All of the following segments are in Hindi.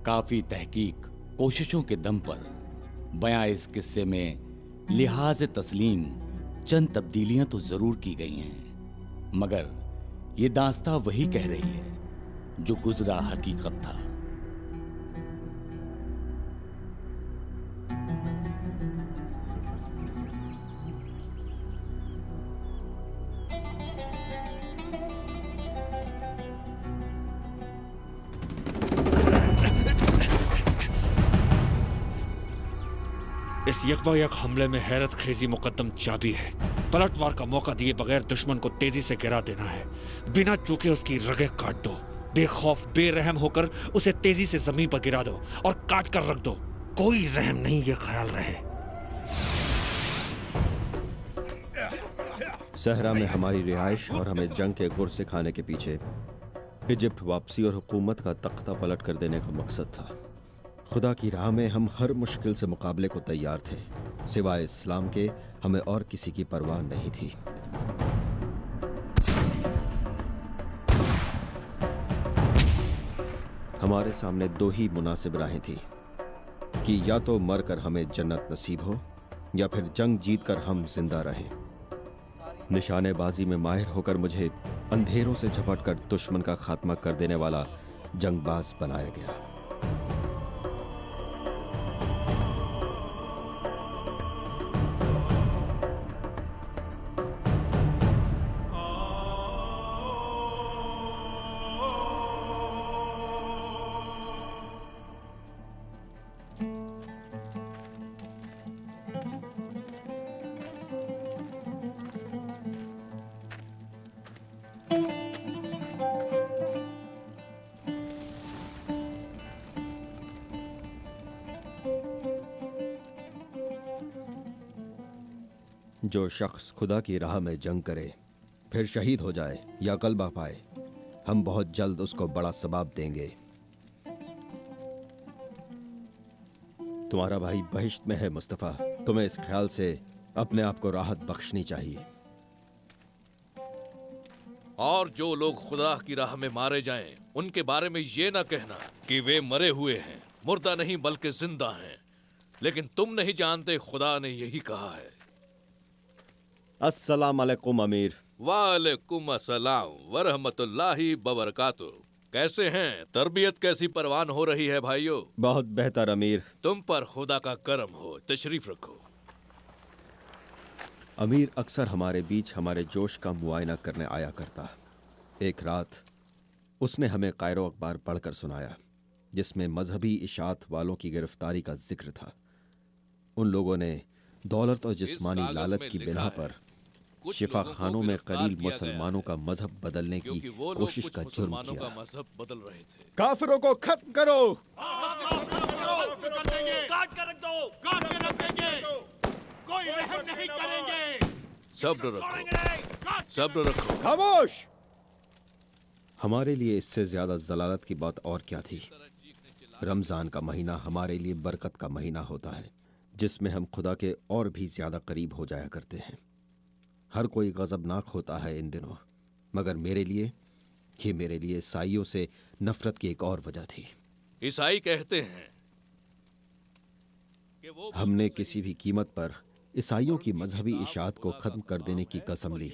काफी तहकीक कोशिशों के दम पर बयां इस किस्से में लिहाज तस्लीम चंद तब्दीलियां तो जरूर की गई हैं, मगर ये दास्तां वही कह रही है जो गुजरा हकीकत था। इस यकबायक हमले में हैरत खेजी मुकद्दम चाबी है। पलटवार का मौका दिए बगैर दुश्मन को तेजी से गिरा देना है। बिना चूके उसकी रगें काट दो। बेखौफ बेरहम होकर उसे तेजी से जमीन पर गिरा दो और काट कर रख दो। कोई रहम नहीं, ये ख्याल रहे। सहरा में हमारी रिहाइश और हमें जंग के गुर सिखाने के पीछे इजिप्ट वापसी और हुकूमत का तख्ता पलट कर देने का मकसद था। खुदा की राह में हम हर मुश्किल से मुकाबले को तैयार थे। सिवाय इस्लाम के हमें और किसी की परवाह नहीं थी। हमारे सामने दो ही मुनासिब राहें थी कि या तो मरकर हमें जन्नत नसीब हो या फिर जंग जीतकर हम जिंदा रहें। निशानेबाजी में माहिर होकर मुझे अंधेरों से झपटकर दुश्मन का खात्मा कर देने वाला जंगबाज बनाया गया। जो शख्स खुदा की राह में जंग करे फिर शहीद हो जाए या गलबा पाए, हम बहुत जल्द उसको बड़ा सवाब देंगे। तुम्हारा भाई बहिश्त में है मुस्तफा। तुम्हें इस ख्याल से अपने आप को राहत बख्शनी चाहिए। और जो लोग खुदा की राह में मारे जाएं, उनके बारे में ये ना कहना कि वे मरे हुए हैं। मुर्दा नहीं बल्कि जिंदा हैं। लेकिन तुम नहीं जानते, खुदा ने यही कहा है। अस्सलाम अलैकुम अमीर। वालेकुम अस्सलाम वरहमतुल्लाहि वबरकातुह। कैसे हैं? तरबियत कैसी परवान हो रही है भाइयों? बहुत बेहतर अमीर। तुम पर खुदा का करम हो। तशरीफ रखो। अमीर अक्सर हमारे बीच हमारे जोश का मुआयना करने आया करता। एक रात उसने हमें कायरो अखबार पढ़कर सुनाया, जिसमें मजहबी इशाअत वालों की गिरफ्तारी का जिक्र था। उन लोगों ने दौलत और जिस्मानी लालच की बिना पर शिफा खानों में कलील मुसलमानों का मजहब बदलने की कोशिश का जुर्म किया। मजहब बदल रहे थे। काफिरों को खत्म करो। काट कर रख दो। काट कर रख देंगे। कोई रहम नहीं करेंगे। सब्र रखो। सब्र रखो। खामोश। हमारे लिए इससे ज्यादा जलालत की बात और क्या थी। रमजान का महीना हमारे लिए बरकत का महीना होता है, जिसमें हम खुदा के और भी ज्यादा करीब हो जाया करते हैं। हर कोई गजबनाक होता है इन दिनों, मगर मेरे लिए ईसाइयों से नफरत की एक और वजह थी। ईसाई कहते हैं कि वो हमने किसी भी कीमत पर ईसाइयों की मजहबी इशाअत को खत्म कर देने की कसम ली।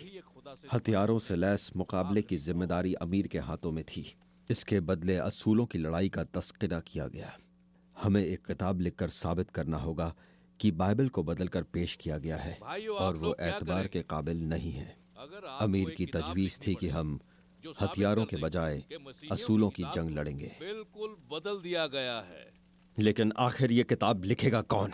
हथियारों से लैस मुकाबले की जिम्मेदारी अमीर के हाथों में थी। इसके बदले असूलों की लड़ाई का तस्करा किया गया। हमें एक किताब लिखकर साबित करना होगा कि बाइबल को बदलकर पेश किया गया है और वो एतबार के काबिल नहीं है। अमीर की तजवीज़ थी कि हम हथियारों के बजाय असूलों की जंग लड़ेंगे। बिल्कुल बदल दिया गया है। लेकिन आखिर ये किताब लिखेगा कौन?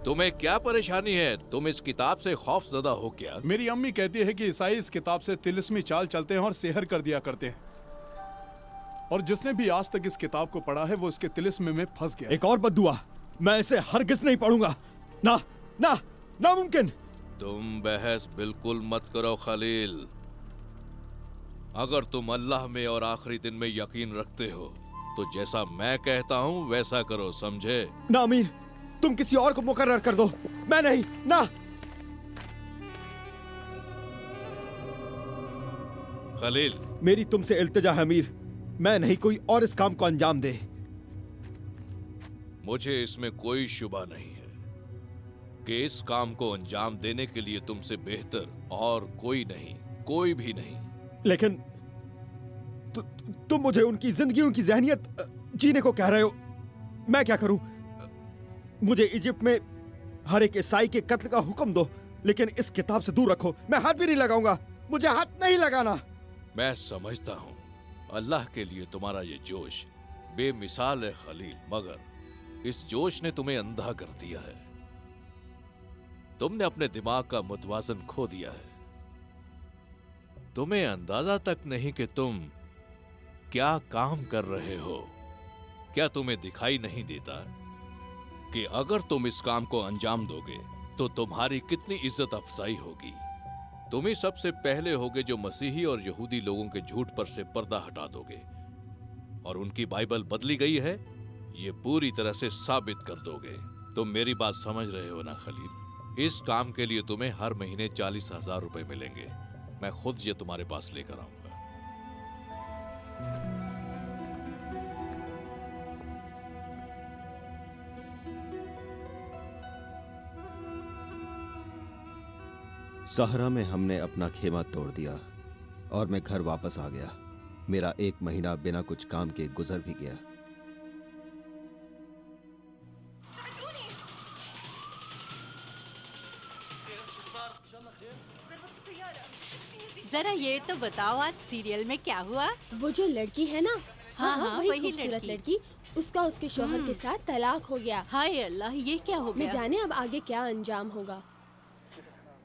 तुम्हें क्या परेशानी है? तुम इस किताब से खौफजदा हो क्या? मेरी अम्मी कहती है कि ईसाई इस किताब से तिलिस्मी चाल चलते हैं और सेहर कर दिया करते हैं, और जिसने भी आज तक इस किताब को पढ़ा है वो इसके तिलिस्म में फंस गया। एक और बद्दुआ, मैं इसे हरगिज नहीं पढ़ूंगा। ना ना नामुमकिन। तुम बहस बिल्कुल मत करो खलील। अगर तुम अल्लाह में और आखिरी दिन में यकीन रखते हो तो जैसा मैं कहता हूँ वैसा करो, समझे? ना अमीर, तुम किसी और को मुकर्रर कर दो, मैं नहीं। ना खलील, मेरी तुमसे इल्तिजा है अमीर, मैं नहीं कोई और इस काम को अंजाम दे। मुझे इसमें कोई शुबा नहीं है कि इस काम को अंजाम देने के लिए तुमसे बेहतर और कोई नहीं, कोई भी नहीं। लेकिन तुम मुझे उनकी जिंदगी, उनकी जहनियत जीने को कह रहे हो। मैं क्या करूं? मुझे इजिप्ट में हर एक ईसाई के कत्ल का हुक्म दो, लेकिन इस किताब से दूर रखो। मैं हाथ भी नहीं लगाऊंगा, मुझे हाथ नहीं लगाना। मैं समझता हूं अल्लाह के लिए तुम्हारा ये जोश बेमिसाल है खलील, मगर इस जोश ने तुम्हें अंधा कर दिया है। तुमने अपने दिमाग का मुतवाजन खो दिया है। तुम्हें अंदाजा तक नहीं कि तुम क्या काम कर रहे हो। क्या तुम्हें दिखाई नहीं देता कि अगर तुम इस काम को अंजाम दोगे तो तुम्हारी कितनी इज्जत अफजाई होगी? तुम ही सबसे पहले होगे जो मसीही और यहूदी लोगों के झूठ पर से पर्दा हटा दोगे और उनकी बाइबल बदली गई है ये पूरी तरह से साबित कर दोगे। तुम मेरी बात समझ रहे हो ना खलील? इस काम के लिए तुम्हें हर महीने 40,000 रुपए मिलेंगे। मैं खुद ये तुम्हारे पास लेकर आऊंगा। सहरा में हमने अपना खेमा तोड़ दिया और मैं घर वापस आ गया। मेरा 1 महीना बिना कुछ काम के गुजर भी गया। जरा ये तो बताओ आज सीरियल में क्या हुआ? वो जो लड़की है ना, हाँ, वही वही खूबसूरत लड़की। लड़की, उसका उसके शौहर के साथ तलाक हो गया। हाय अल्लाह, ये क्या हो न गया? जाने अब आगे क्या अंजाम होगा।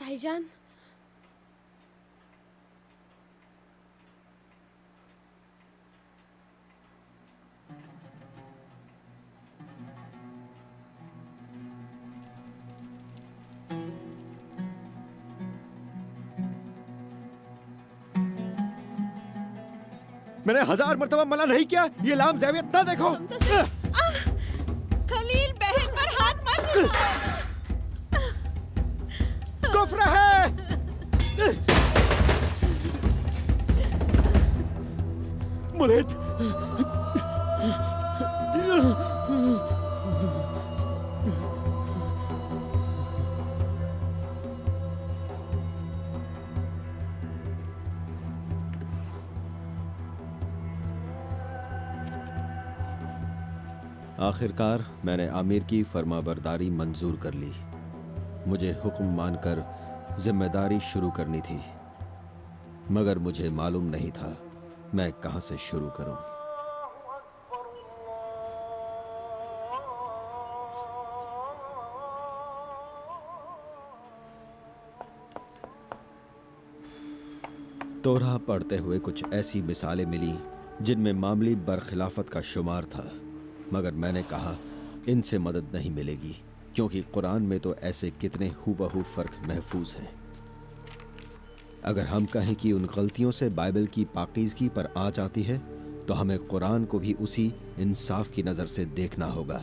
भाईजान, मैंने 1000 मर्तबा मना नहीं किया, ये लाम ज़ैवियत ना देखो। खलील, बहन पर हाथ मत कुफ्र है। मुनीत, आखिरकार मैंने आमिर की फरमाबरदारी मंजूर कर ली। मुझे हुक्म मानकर जिम्मेदारी शुरू करनी थी, मगर मुझे मालूम नहीं था मैं कहां से शुरू करूं। तोरा पढ़ते हुए कुछ ऐसी मिसालें मिली जिनमें मामूली बरखिलाफत का शुमार था, मगर मैंने कहा इनसे मदद नहीं मिलेगी, क्योंकि कुरान में तो ऐसे कितने हूबहू फर्क महफूज हैं। अगर हम कहें कि उन गलतियों से बाइबल की पाकीज़गी पर आँच आती है, तो हमें कुरान को भी उसी इंसाफ की नज़र से देखना होगा।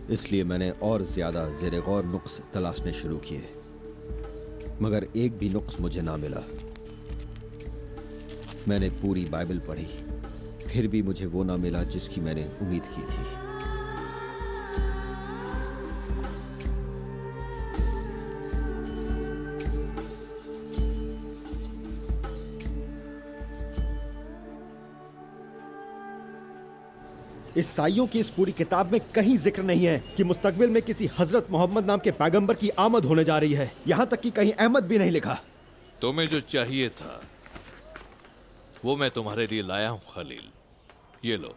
इसलिए मैंने और ज़्यादा ज़ेरे गौर नुक्स तलाशने शुरू किए, मगर एक भी नुक्स मुझे ना मिला। मैंने पूरी बाइबल पढ़ी, फिर भी मुझे वो ना मिला जिसकी मैंने उम्मीद की थी। ईसाइयों की इस पूरी किताब में कहीं जिक्र नहीं है कि मुस्तकबिल में किसी हजरत मोहम्मद नाम के पैगंबर की आमद होने जा रही है। यहां तक कि कहीं अहमद भी नहीं लिखा। तुम्हें जो चाहिए था वो मैं तुम्हारे लिए लाया हूं खलील। ये लो।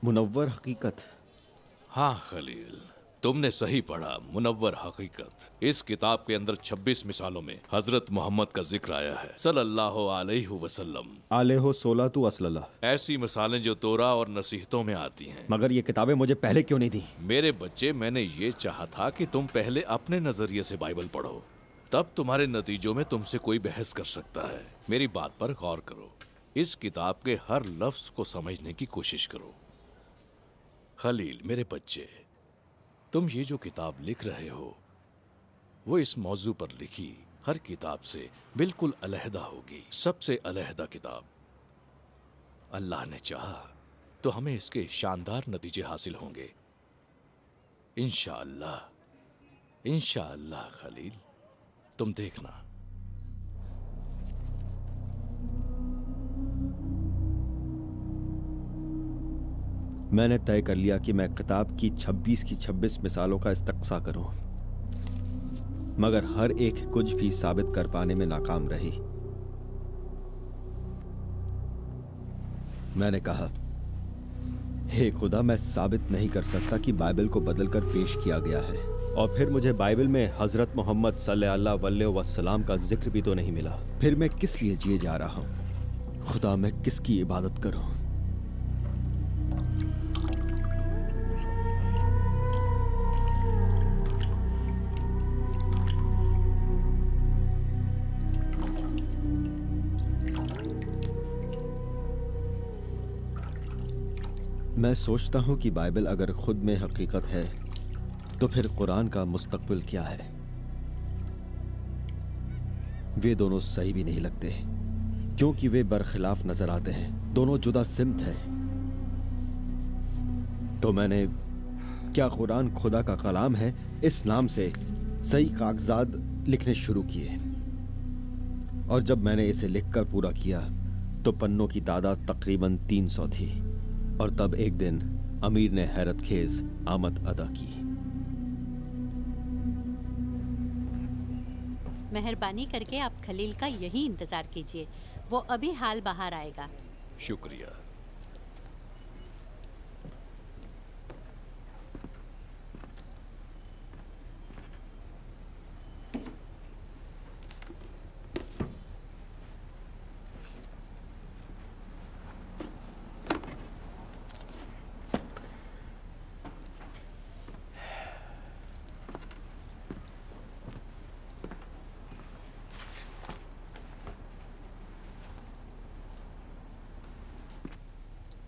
मुनव्वर हकीकत। हाँ खलील, तुमने सही पढ़ा, मुनव्वर हकीकत। इस किताब के अंदर 26 मिसालों में हजरत मोहम्मद का जिक्र आया है सल्लल्लाहु अलैहि वसल्लम। आलेहो 16 तू असलल्ला। ऐसी मिसालें जो तोरा और नसीहतों में आती हैं। मगर ये किताबें मुझे पहले क्यों नहीं दी? मेरे बच्चे, मैंने ये चाहा था कि तुम पहले अपने नजरिए से बाइबल पढ़ो, तब तुम्हारे नतीजों में तुमसे कोई बहस कर सकता है। मेरी बात पर गौर करो, इस किताब के हर लफ्ज को समझने की कोशिश करो। खलील, मेरे बच्चे, तुम ये जो किताब लिख रहे हो वो इस मौजू पर लिखी हर किताब से बिल्कुल अलहदा होगी, सबसे अलहदा किताब। अल्लाह ने चाहा तो हमें इसके शानदार नतीजे हासिल होंगे, इंशाअल्लाह। इंशाअल्लाह खलील, तुम देखना। मैंने तय कर लिया कि मैं किताब की 26 की 26 मिसालों का इस्तक़सा करूं, मगर हर एक कुछ भी साबित कर पाने में नाकाम रही। मैंने कहा, हे खुदा, मैं साबित नहीं कर सकता कि बाइबल को बदलकर पेश किया गया है, और फिर मुझे बाइबल में हजरत मोहम्मद सल्लल्लाहु अलैहि वसल्लम का जिक्र भी तो नहीं मिला। फिर मैं किस लिए जिए जा रहा हूं? खुदा, मैं किसकी इबादत करूं? मैं सोचता हूं कि बाइबल अगर खुद में हकीकत है तो फिर कुरान का मुस्तकबिल क्या है? वे दोनों सही भी नहीं लगते, क्योंकि वे बरखिलाफ नजर आते हैं, दोनों जुदा सिमत हैं। तो मैंने, क्या कुरान खुदा का कलाम है, इस नाम से सही कागजात लिखने शुरू किए, और जब मैंने इसे लिखकर पूरा किया तो पन्नों की तादाद तकरीबन 300 थी। और तब एक दिन अमीर ने हैरत खेज आमद अदा की। मेहरबानी करके आप खलील का यही इंतजार कीजिए, वो अभी हाल बाहर आएगा। शुक्रिया।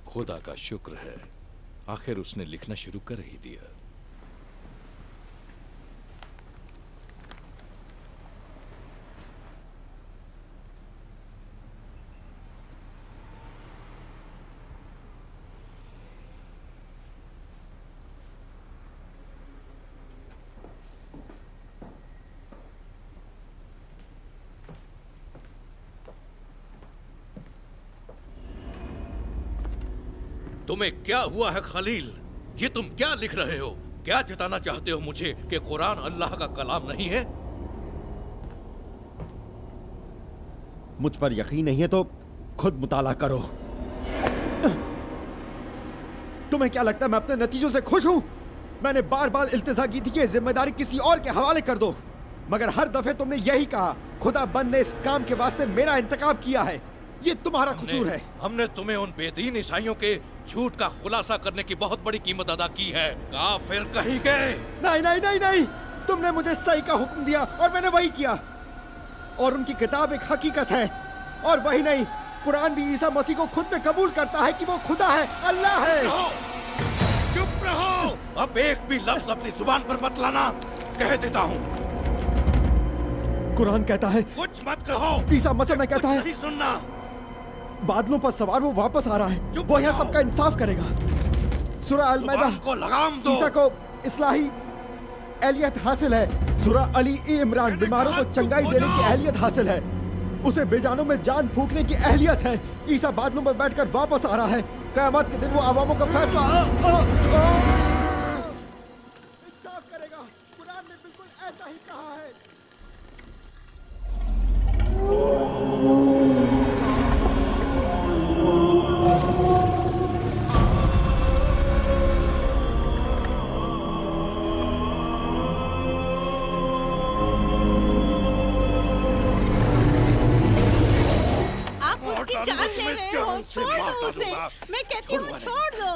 खुदा का शुक्र है, आखिर उसने लिखना शुरू कर ही दिया। तुम्हें क्या हुआ है खलील? ये तुम क्या लिख रहे हो? क्या जताना चाहते हो मुझे कि कुरान अल्लाह का कलाम नहीं है? मुझ पर यकीन नहीं है तो खुद मुताला करो। तुम्हें क्या लगता है मैं अपने नतीजों से खुश हूं? मैंने बार बार इल्तिजा की थी कि जिम्मेदारी किसी और के हवाले कर दो, मगर हर दफे तुमने यही कहा, खुदा बंद ने इस काम के वास्ते मेरा इंतखाब किया है, ये तुम्हारा कसूर है। हमने तुम्हें उन बेदीन ईसाइयों के झूठ का खुलासा करने की बहुत बड़ी कीमत अदा की है। काफिर कहीं गए। नहीं नहीं नहीं नहीं, तुमने मुझे सही का हुक्म दिया और मैंने वही किया, और उनकी किताब एक हकीकत है। और वही नहीं, कुरान भी ईसा मसीह को खुद में कबूल करता है कि वो खुदा है, अल्लाह है। चुप रहो, अब एक भी लफ्ज अपनी जुबान पर मत लाना, कह देता हूँ। कुरान कहता है, कुछ मत कहो। ईसा मसीह में कहता है, नहीं सुनना। बादलों पर सवार वो वापस आ रहा है, वो यहाँ सबका इंसाफ करेगा। सूरह अल-मैदा को लगाम दो। ईसा को इस्लाही एहलियत हासिल है। सूरह अली इमरान बीमारों को चंगाई देने की एहलियत हासिल है। उसे बेजानों में जान फूंकने की एहलियत है। ईसा बादलों पर बैठकर वापस आ रहा है। क़यामत के दिन वो अवामों का फैसला इंसाफ करेगा। कुरान ने बिल्कुल ऐसा ही कहा है। दो उसे, मैं कहती हूँ छोड़ दो।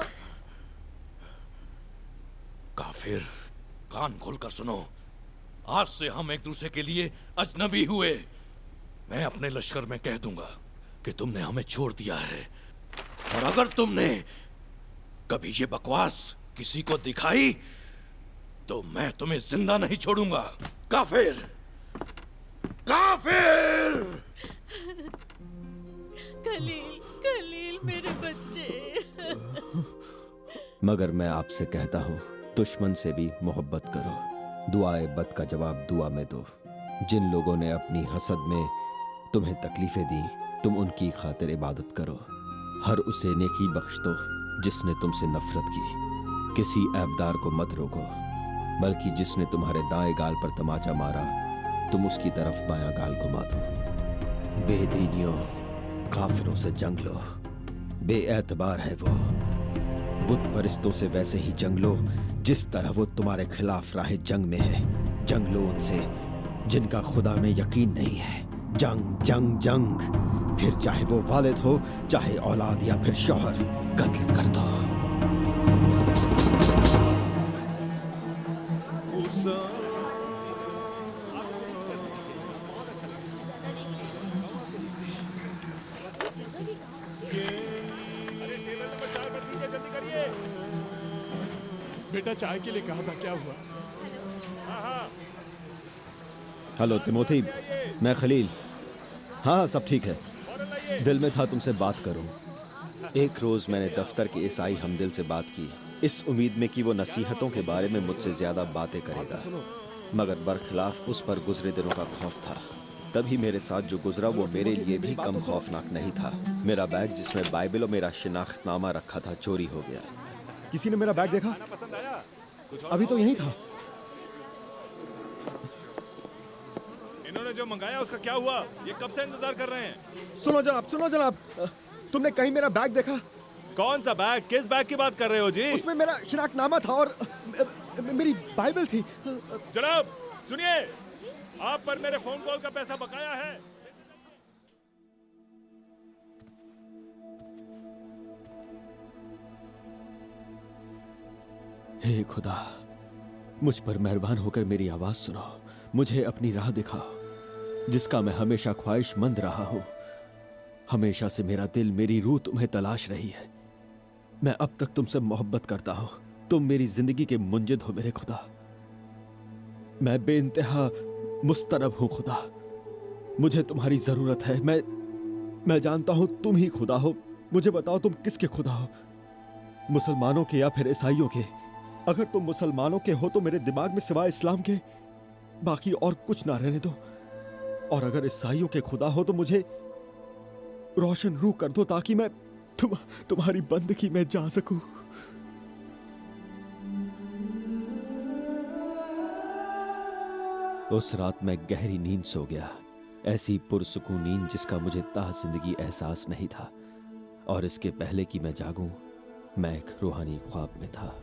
काफिर, कान खोलकर सुनो। आज से हम एक दूसरे के लिए अजनबी हुए। मैं अपने लश्कर में कह दूंगा कि तुमने हमें छोड़ दिया है, और अगर तुमने कभी ये बकवास किसी को दिखाई तो मैं तुम्हें जिंदा नहीं छोड़ूंगा। काफिर, काफिर! खलील, खलील मेरे बच्चे। मगर मैं आपसे कहता हूँ, दुश्मन से भी मोहब्बत करो। दुआए बद का जवाब दुआ में दो। जिन लोगों ने अपनी हसद में तुम्हें तकलीफें दी, तुम उनकी खातिर इबादत करो। हर उसे नेकी बख्श दो जिसने तुमसे नफरत की। किसी ऐबदार को मत रोको, बल्कि जिसने तुम्हारे दाएं गाल पर तमाचा मारा, तुम उसकी तरफ बायां गाल घुमा दो। बेदीनियों, काफिरों से जंग लो। बेएतबार है वो। बुत परस्तों से वैसे ही जंग लो जिस तरह वो तुम्हारे खिलाफ राह जंग में है। जंग लो उनसे जिनका खुदा में यकीन नहीं है। जंग जंग जंग। फिर चाहे वो वालिद हो, चाहे औलाद या फिर शौहर, कत्ल कर दो। बेटा चाय के लिए कहा था, क्या हुआ? हेलो तिमोथी, मैं खलील। हाँ, सब ठीक है। दिल में था तुमसे बात करूं। एक रोज मैंने दफ्तर के ईसाई हमदिल से बात की, इस उम्मीद में कि वो नसीहतों के बारे में मुझसे ज्यादा बातें करेगा, मगर बरखिलाफ उस पर गुजरे दिनों का खौफ था। तभी मेरे साथ जो गुजरा वो मेरे लिए भी कम खौफनाक नहीं था। मेरा बैग जिसमें बाइबल और मेरा शिनाख्तनामा रखा था चोरी हो गया। किसी ने मेरा बैग देखा? अभी तो यही था। इन्होंने जो मंगाया उसका क्या हुआ? ये कब से इंतजार कर रहे हैं? सुनो जनाब, तुमने कहीं मेरा बैग देखा? कौन सा बैग? किस बैग की बात कर रहे हो जी? उसमें मेरा शिनाख्तनामा था और मेरी बाइबल थी। जनाब सुनिए, आप पर मेरे फोन कॉल का पैसा बकाया है। हे खुदा, मुझ पर मेहरबान होकर मेरी आवाज सुनो। मुझे अपनी राह दिखाओ जिसका मैं हमेशा ख्वाहिशमंद रहा हूं। हमेशा से मेरा दिल, मेरी रूह तुम्हें तलाश रही है। मैं अब तक तुमसे मोहब्बत करता हूं। तुम मेरी जिंदगी के मुंजिद हो मेरे खुदा। मैं बेइंतहा मुस्तरब हूं खुदा। मुझे तुम्हारी जरूरत है। मैं जानता हूं तुम ही खुदा हो। मुझे बताओ तुम किसके खुदा हो, मुसलमानों के या फिर ईसाइयों के? अगर तुम मुसलमानों के हो तो मेरे दिमाग में सिवाय इस्लाम के बाकी और कुछ ना रहने दो, और अगर ईसाइयों के खुदा हो तो मुझे रोशन रूह कर दो ताकि मैं तुम्हारी बंदगी में जा सकूं। उस रात मैं गहरी नींद सो गया, ऐसी पुरसुकून नींद जिसका मुझे ताह जिंदगी एहसास नहीं था, और इसके पहले कि मैं जागूं मैं एक रूहानी ख्वाब में था।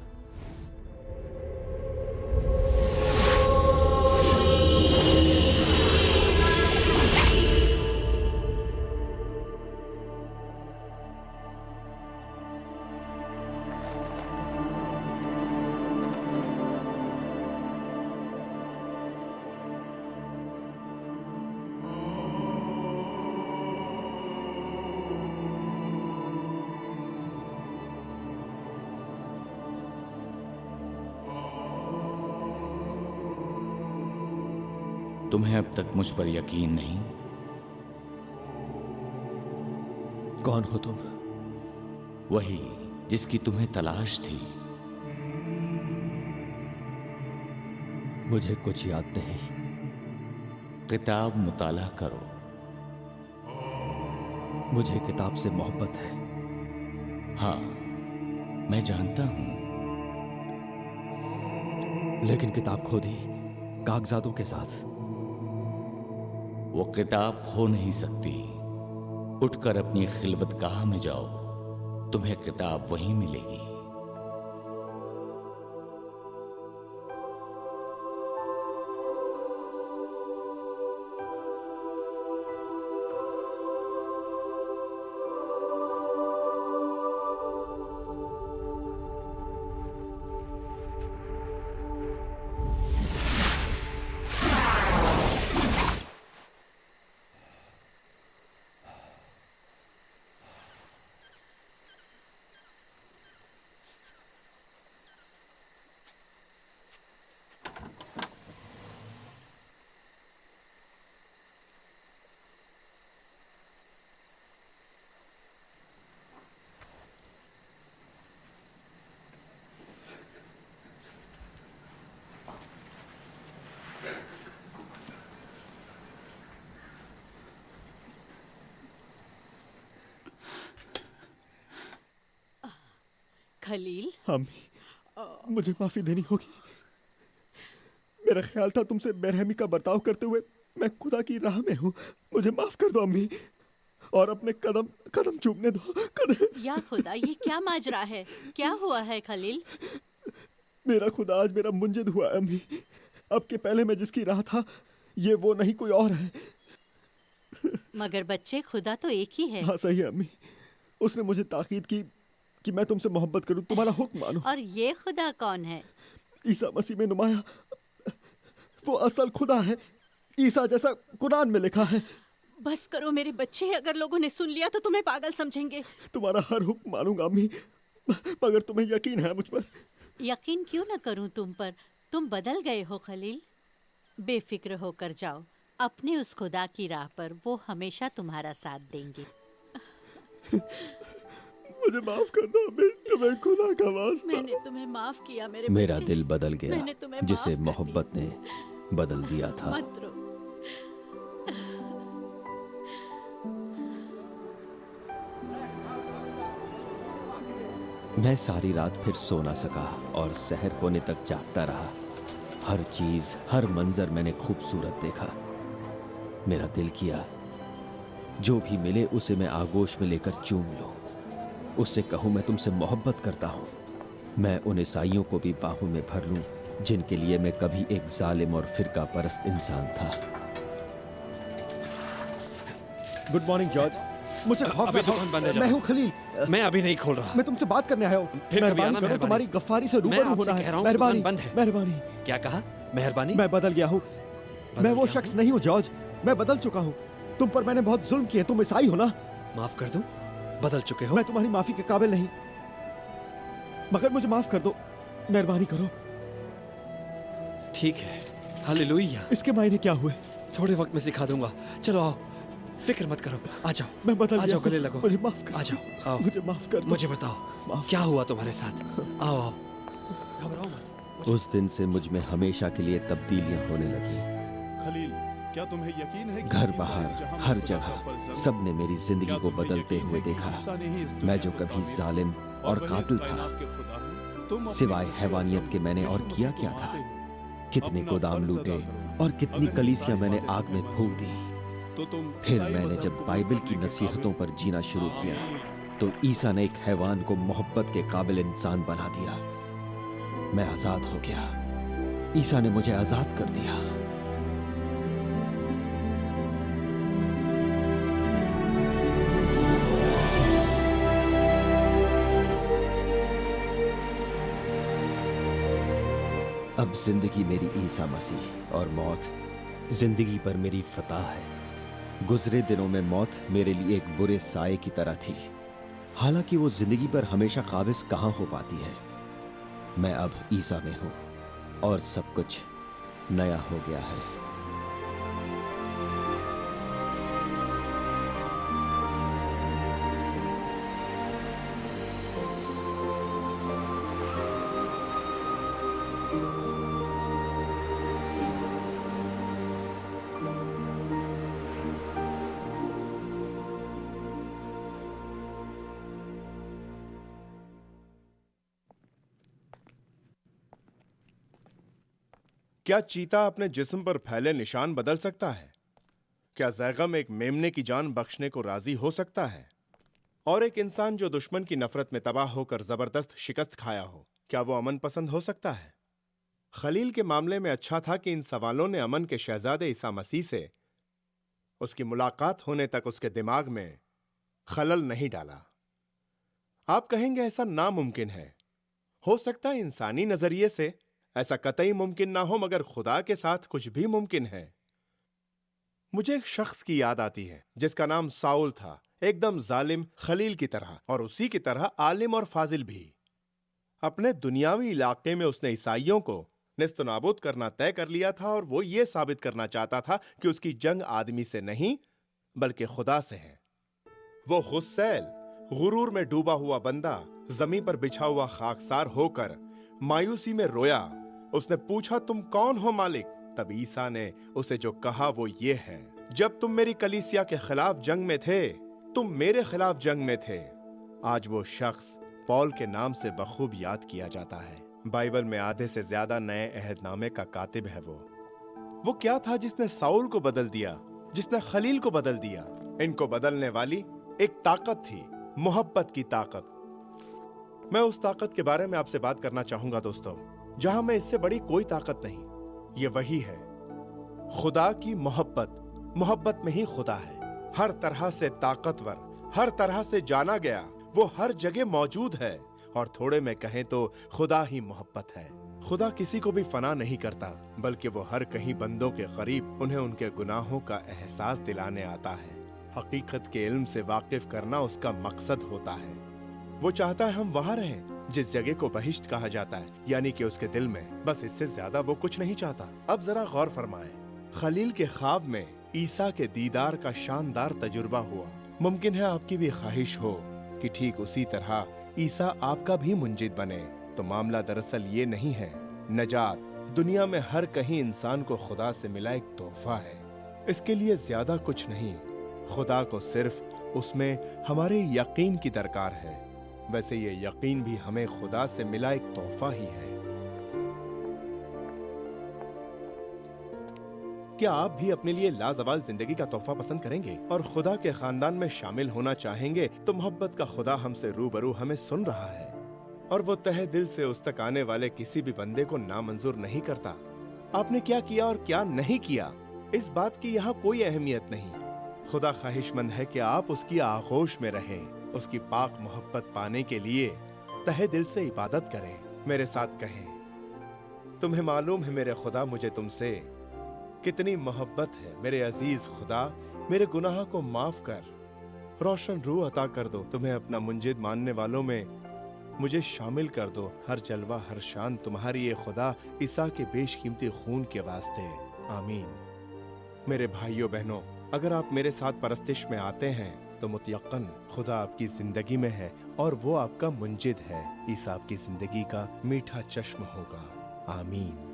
तुम्हें अब तक मुझ पर यकीन नहीं? कौन हो तुम? वही जिसकी तुम्हें तलाश थी। मुझे कुछ याद नहीं। किताब मुताला करो। मुझे किताब से मोहब्बत है। हाँ, मैं जानता हूं। लेकिन किताब खो दी, कागजातों के साथ। वो किताब खो नहीं सकती। उठकर अपनी खिलवतगाह में जाओ, तुम्हें किताब वहीं मिलेगी। खलील, अम्मी, मुझे माफी देनी होगी। मेरा ख्याल था तुमसे बेरहमी का बर्ताव करते हुए मैं खुदा की राह में हूँ। मुझे माफ कर दो अम्मी, और अपने कदम कदम चूमने दो। कदम। या खुदा, ये क्या माजरा है? क्या हुआ है खलील? मेरा खुदा आज मेरा मुंजिद हुआ है अम्मी। अब के पहले मैं जिसकी राह था, ये वो नहीं, कोई और है। मगर बच्चे, खुदा तो एक ही है। हाँ सही है अम्मी। उसने मुझे ताकीद की कि मैं तुमसे मोहब्बत करूं, तुम्हारा हुक्म मानूं। और ये खुदा कौन है? ईसा मसीह में नुमाया, वो असल खुदा है, ईसा जैसा कुरान में लिखा है। बस करो मेरे बच्चे, अगर लोगों ने सुन लिया तो तुम्हें पागल समझेंगे। तुम्हारा हर हुक्म मानूंगा अम्मी, मगर तुम्हें यकीन है मुझ पर? यकीन क्यों न करूं तुम पर? तुम बदल गए हो खलील। बेफिक्र होकर जाओ अपने उस खुदा की राह पर, वो हमेशा तुम्हारा साथ देंगे। मुझे माफ कर दो अम्मी, तुम्हें खुदा का वास्ता। मैंने तुम्हें माफ किया मेरे मेरा बच्चे। दिल बदल मैंने गया तुम्हें जिसे माफ कर मोहब्बत ने बदल दिया था। मत रो। मैं सारी रात फिर सो ना सका और सहर होने तक जागता रहा। हर चीज, हर मंजर मैंने खूबसूरत देखा। मेरा दिल किया जो भी मिले उसे मैं आगोश में लेकर चूम लूं, उससे कहूं मैं तुमसे मोहब्बत करता हूं। मैं उन ईसाइयों को भी बाहों में भर लूं जिनके लिए मैं कभी एक जालिम और फिरका परस्त इंसान था। Good morning George. मुझे खौफ अभी ना हो। दुकान बंद है, मैं हूं खलील। मैं अभी नहीं खोल रहा। मैं तुमसे बात करने आया हूं। फिर कभी आना, मेहरबानी करो, मेहरबानी। तुम्हारी गफ्फारी से मैं रूबरू आपसे होना कह रहा है। हूं, मेहरबानी, दुकान बंद है। मेहरबानी। क्या कहा? मेहरबानी? मैं बदल गया हूँ। मैं वो गया शख्स नहीं हूँ जॉर्ज, मैं बदल चुका हूँ। तुम पर मैंने बहुत जुल्म किए। तुम ईसाई हो ना? माफ कर दूं? बदल चुके हो? मैं तुम्हारी माफी के काबिल नहीं, मगर मुझे माफ कर दो, मेहरबानी करो। ठीक है, हालेलुया। इसके मायने क्या हुए? थोड़े वक्त में सिखा दूंगा। चलो आओ, फिक्र मत करो, आ जाओ। मैं बदल आ गया जाओ, हूँ। गले लगो। मुझे माफ कर आ दो। जाओ, आओ। मुझे माफ कर दो। मुझे बताओ, माफ। क्या हुआ तुम्हारे साथ? आओ आओ, घबराओ मत। उस दिन से मुझ में हमेशा के लिए तब्दीलियां होने लगी। खलील, क्या तुम्हें यकीन है कि घर ईसा बाहर इस जहां में हर खुदा का जगह फर्जंद है? सबने मेरी जिंदगी क्या को तुम्हें बदलते यकीन हुए है कि देखा। ईसा ने ही इस मैं दुनिया जो को कभी तामीर जालिम और और वही इस कातिल था, कायनात के खुदा हैं। तुम अपनी सिवाय खुशी और हैवानियत गम के मैंने और यीशु किया मसीह क्या को था? मानते हुए कितने अपना गोदाम फर्ज लूटे अदा करो। और कितनी अगर कलीसियां ईसाई मैंने बातें आग में तुम्हें फूंक मंजूर दी। तो तुम फिर ईसाई मैंने मजहब जब कबूल बाइबल करने की के नसीहतों काबिल पर जीना शुरू किया तो ईसा ने एक हैवान को मोहब्बत के काबिल इंसान बना दिया। मैं आजाद हो गया। ईसा ने मुझे आजाद कर दिया। अब जिंदगी मेरी ईसा मसीह और मौत जिंदगी पर मेरी फतह है। गुजरे दिनों में मौत मेरे लिए एक बुरे साए की तरह थी, हालांकि वो जिंदगी पर हमेशा काबिज कहां हो पाती है। मैं अब ईसा में हूं और सब कुछ नया हो गया है। क्या चीता अपने जिस्म पर फैले निशान बदल सकता है? क्या ज़ैगम एक मेमने की जान बख्शने को राजी हो सकता है? और एक इंसान जो दुश्मन की नफरत में तबाह होकर जबरदस्त शिकस्त खाया हो, क्या वो अमन पसंद हो सकता है? खलील के मामले में अच्छा था कि इन सवालों ने अमन के शहजादे ईसा मसीह से उसकी मुलाकात होने तक उसके दिमाग में खलल नहीं डाला। आप कहेंगे ऐसा नामुमकिन है। हो सकता है इंसानी नजरिए से ऐसा कतई मुमकिन ना हो, मगर खुदा के साथ कुछ भी मुमकिन है। मुझे एक शख्स की याद आती है जिसका नाम साउल था, एकदम जालिम खलील की तरह और उसी की तरह आलिम और फाजिल भी। अपने दुनियावी इलाके में उसने ईसाइयों को निस्त नाबूद करना तय कर लिया था और वो ये साबित करना चाहता था कि उसकी जंग आदमी से नहीं बल्कि खुदा से है। वो गुस्सैल, गुरूर में डूबा हुआ बंदा जमीन पर बिछा हुआ खाकसार होकर मायूसी में रोया। उसने पूछा, तुम कौन हो मालिक? तब ईसा ने उसे जो कहा वो ये है, जब तुम मेरी कलीसिया के खिलाफ जंग में थे, तुम मेरे खिलाफ जंग में थे। आज वो शख्स पॉल के नाम से बखूब याद किया जाता है। बाइबल में आधे से ज्यादा नए अहदनामे का कातिब है वो क्या था जिसने साउल को बदल दिया, जिसने खलील को बदल दिया? इनको बदलने वाली एक ताकत थी, मोहब्बत की ताकत। मैं उस ताकत के बारे में आपसे बात करना चाहूंगा दोस्तों, जहां में इससे बड़ी कोई ताकत नहीं। ये वही है, खुदा की मोहब्बत। मोहब्बत में ही खुदा है। हर तरह से ताकतवर, हर तरह से जाना गया, वो हर जगह मौजूद है। और थोड़े में कहें तो खुदा ही मोहब्बत है। खुदा किसी को भी फना नहीं करता, बल्कि वो हर कहीं बंदों के करीब उन्हें उनके गुनाहों का एहसास दिलाने आता है। हकीकत के इल्म से वाकिफ करना उसका मकसद होता है। वो चाहता है हम वहां रहें जिस जगह को बहिश्त कहा जाता है, यानी कि उसके दिल में। बस इससे ज्यादा वो कुछ नहीं चाहता। अब जरा गौर फरमाएं, खलील के ख्वाब में ईसा के दीदार का शानदार तजुर्बा हुआ। मुमकिन है आपकी भी ख्वाहिश हो कि ठीक उसी तरह ईसा आपका भी मुंजिद बने। तो मामला दरअसल ये नहीं है। नजात दुनिया में हर कहीं इंसान को खुदा से मिला एक तोहफा है। इसके लिए ज्यादा कुछ नहीं, खुदा को सिर्फ उसमें हमारे यकीन की दरकार है। वैसे ये यकीन भी हमें खुदा से मिला एक तोहफा ही है। क्या आप भी अपने लिए लाजवाल जिंदगी का तोहफा पसंद करेंगे और खुदा के खानदान में शामिल होना चाहेंगे? तो मोहब्बत का खुदा हमसे रूबरू हमें सुन रहा है और वो तहे दिल से उस तक आने वाले किसी भी बंदे को नामंजूर नहीं करता। आपने क्या किया और क्या नहीं किया, इस बात की यहाँ कोई अहमियत नहीं। खुदा ख्वाहिशमंद है कि आप उसकी आगोश में रहें, उसकी पाक मोहब्बत पाने के लिए तहे दिल से इबादत करें। मेरे साथ कहें, तुम्हें मालूम है मेरे खुदा मुझे तुमसे कितनी मोहब्बत है। मेरे अजीज खुदा, मेरे गुनाह को माफ कर, रोशन रूह अता कर दो। तुम्हें अपना मुंजिद मानने वालों में मुझे शामिल कर दो। हर जलवा हर शान तुम्हारी ये खुदा, ईसा के बेशकीमती खून के वास्ते, आमीन। मेरे भाइयों बहनों, अगर आप मेरे साथ परस्तिश में आते हैं तो मुतयक्कन खुदा आपकी जिंदगी में है और वो आपका मुंजिद है। ईसा आपकी जिंदगी का मीठा चश्म होगा, आमीन।